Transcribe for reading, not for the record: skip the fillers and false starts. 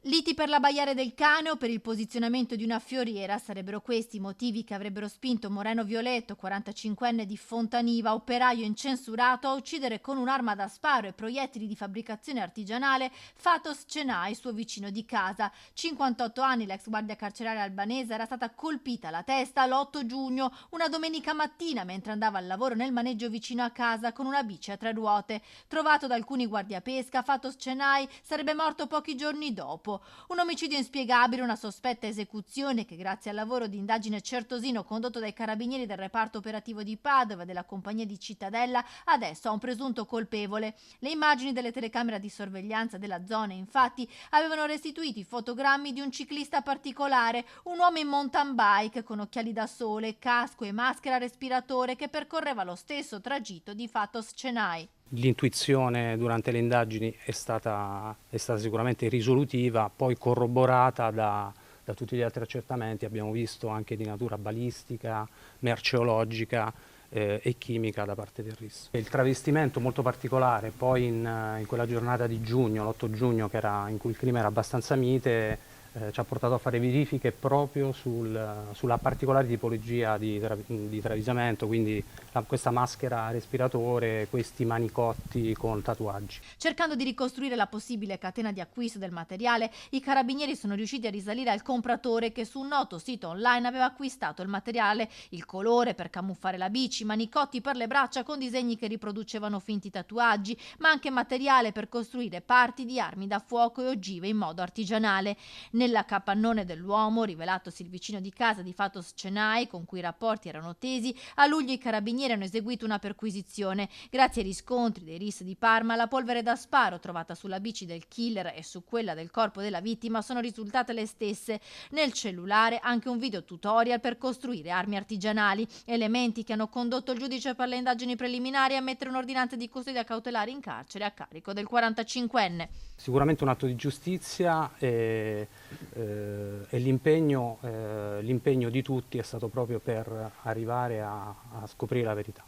Liti per l'abbaiare del cane o per il posizionamento di una fioriera sarebbero questi i motivi che avrebbero spinto Moreno Violetto, 45enne di Fontaniva, operaio incensurato, a uccidere con un'arma da sparo e proiettili di fabbricazione artigianale Fatos Cenay, suo vicino di casa. 58 anni, l'ex guardia carceraria albanese era stata colpita alla testa l'8 giugno, una domenica mattina, mentre andava al lavoro nel maneggio vicino a casa con una bici a 3 ruote. Trovato da alcuni guardiapesca, Fatos Cenay sarebbe morto pochi giorni dopo. Un omicidio inspiegabile, una sospetta esecuzione che, grazie al lavoro di indagine certosino condotto dai carabinieri del reparto operativo di Padova e della compagnia di Cittadella, adesso ha un presunto colpevole. Le immagini delle telecamere di sorveglianza della zona, infatti, avevano restituito i fotogrammi di un ciclista particolare, un uomo in mountain bike con occhiali da sole, casco e maschera respiratore che percorreva lo stesso tragitto di Fatos Cenay. L'intuizione durante le indagini è stata sicuramente risolutiva, poi corroborata da tutti gli altri accertamenti, abbiamo visto anche di natura balistica, merceologica e chimica da parte del RIS. Il travestimento molto particolare, poi in quella giornata di giugno, l'8 giugno, in cui il clima era abbastanza mite, ci ha portato a fare verifiche proprio sulla particolare tipologia di travisamento, quindi questa maschera respiratore, questi manicotti con tatuaggi. Cercando di ricostruire la possibile catena di acquisto del materiale, i carabinieri sono riusciti a risalire al compratore che su un noto sito online aveva acquistato il materiale, il colore per camuffare la bici, manicotti per le braccia con disegni che riproducevano finti tatuaggi, ma anche materiale per costruire parti di armi da fuoco e ogive in modo artigianale. Nella capannone dell'uomo, rivelatosi il vicino di casa di Fatos Cenay, con cui i rapporti erano tesi, a luglio i carabinieri hanno eseguito una perquisizione. Grazie ai riscontri dei RIS di Parma, la polvere da sparo trovata sulla bici del killer e su quella del corpo della vittima sono risultate le stesse. Nel cellulare anche un video tutorial per costruire armi artigianali, elementi che hanno condotto il giudice per le indagini preliminari a mettere un'ordinanza di custodia cautelare in carcere a carico del 45enne. Sicuramente un atto di giustizia e l'impegno di tutti è stato proprio per arrivare a scoprire la verità.